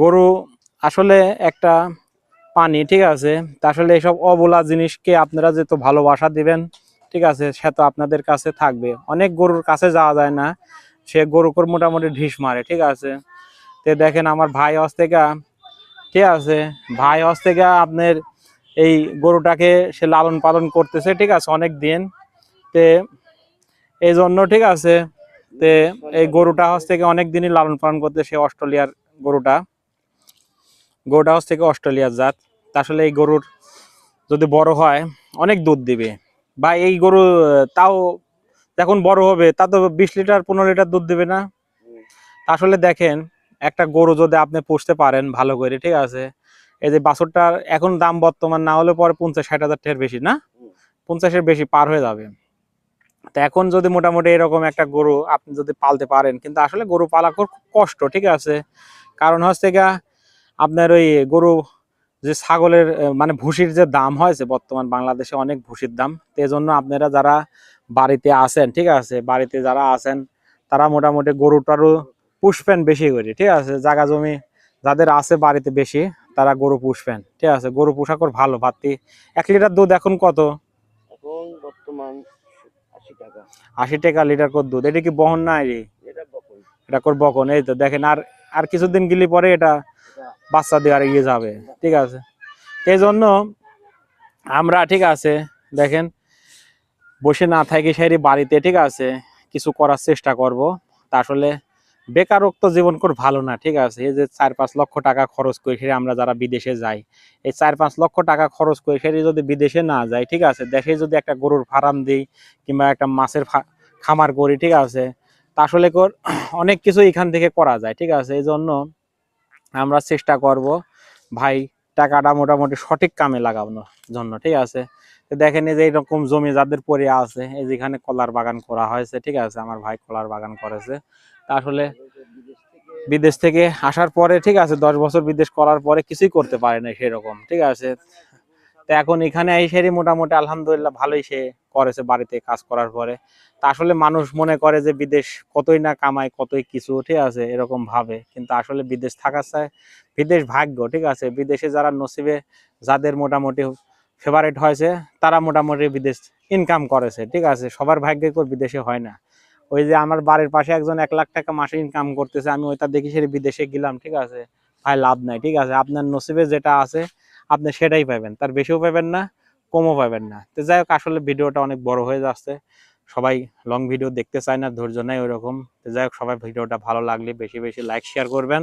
গরু আসলে একটা পানি, ঠিক আছে। তা আসলে এইসব অবলা জিনিসকে আপনারা যে তো ভালোবাসা দিবেন, ঠিক আছে, সে তো আপনাদের কাছে থাকবে। অনেক গরুর কাছে যাওয়া যায় না, সে গরুকে মোটামুটি ঢিস মারে, ঠিক আছে। তে দেখেন আমার ভাই হস থেকে, ঠিক আছে, ভাই হস থেকে আপনার এই গরুটাকে সে লালন পালন করতেছে, ঠিক আছে, অনেক দিন। তে এই জন্য, ঠিক আছে, তে এই গরুটা হস থেকে অনেক দিনই লালন পালন করতে, সে অস্ট্রেলিয়ার গরুটা গরুটা হচ্ছে থেকে অস্ট্রেলিয়ার জাত। তা আসলে এই গরুর যদি বড় হয় অনেক দুধ দিবে, বা এই গরু তাও যখন বড় হবে তা তো 20 লিটার 15 লিটার দুধ দিবে না। আসলে দেখেন, একটা গরু যদি আপনি পুষতে পারেন ভালো করে, ঠিক আছে, এই যে বাছুরটার এখন দাম বর্তমান না হলে পরে 50-60 হাজার টাকার বেশি না, 50-এর বেশি পার হয়ে যাবে। তো এখন যদি মোটামুটি এরকম একটা গরু আপনি যদি পালতে পারেন, কিন্তু আসলে গরু পালা খুব কষ্ট, ঠিক আছে। কারণ হচ্ছে গা আপনার ওই গরু যে ছাগলের মানে ভুসির যে দাম হয়েছে বর্তমান বাংলাদেশে, অনেক ভুসির দাম। তো এই জন্য আপনারা যারা বাড়িতে আছেন, ঠিক আছে, বাড়িতে যারা আছেন তারা মোটামুটি গরুটারও পুষবেন বেশি করে, ঠিক আছে। জায়গা জমি যাদের আছে বাড়িতে বেশি, তারা গরু পুষবেন, ঠিক আছে। গরু পোষা করে ভালো ভাতি। 1 লিটার দুধ এখন কত? এখন বর্তমান 80 টাকা। 80 টাকা লিটার করে দুধ। এটা কি বহন নাই রে? এটা কর বকন। এই তো দেখেন, আর আর কিছুদিন গেলে পরে এটা বাচ্চা দেওয়ার ইয়ে যাবে, ঠিক আছে। এই জন্য আমরা, ঠিক আছে, দেখেন, বসে না থাকি সেই বাড়িতে, ঠিক আছে, কিছু করার চেষ্টা করব। তা আসলে বেকারত্ব জীবন করে ভালো না, ঠিক আছে। এই যে 4-5 লক্ষ টাকা খরচ করে সেরে আমরা যারা বিদেশে যাই, এই 4-5 লক্ষ টাকা খরচ করে সেরে যদি বিদেশে না যাই, ঠিক আছে, দেশে যদি একটা গরুর ফার্ম দিই কিংবা একটা মাছের খামার করি, ঠিক আছে, তা আসলে অনেক কিছু এখান থেকে করা যায়, ঠিক আছে। এই জন্য আমরা চেষ্টা করব ভাই টাকাটা মোটামুটি সঠিক কামে লাগানোর জন্য, ঠিক আছে। তো দেখেন, এই যে এরকম জমি যাদের পড়ে আছে, এই যেখানে কলার বাগান করা হয়েছে, ঠিক আছে, আমার ভাই কলার বাগান করেছে। তা আসলে বিদেশ থেকে আসার পরে, ঠিক আছে, 10 বছর বিদেশ করার পরে কিছুই করতে পারে না সেরকম, ঠিক আছে। তো এখন এখানে এসে মোটামুটি আলহামদুলিল্লাহ ভালোই সে করেছে বাড়িতে কাজ করার পরে। তা আসলে মানুষ মনে করে যে বিদেশ কতই না কামায়, কতই কিছু, ঠিক আছে, এরকম ভাবে। কিন্তু আসলে বিদেশ থাকার চাই, বিদেশ ভাগ্য, ঠিক আছে। বিদেশে যারা নসিবে যাদের মোটামুটি ফেভারিট হয়েছে, তারা মোটামুটি বিদেশ ইনকাম করেছে, ঠিক আছে। সবার ভাগ্যে করে বিদেশে হয় না। ওই যে আমার বাড়ির পাশে একজন 1 লাখ টাকা মাসে ইনকাম করতেছে, আমি ওইটা দেখি সে বিদেশে গেলাম, ঠিক আছে, ভাই লাভ নাই, ঠিক আছে। আপনার নসিবে যেটা আছে আপনি সেটাই পাবেন, তার বেশিও পাবেন না, কমও পাবেন না। তো যাই হোক, আসলে ভিডিওটা অনেক বড় হয়ে যাচ্ছে, সবাই লং ভিডিও দেখতে চায় না, ধৈর্য নাই ওইরকম। তো যাই হোক, সবাই ভিডিওটা ভালো লাগলে বেশি বেশি লাইক শেয়ার করবেন।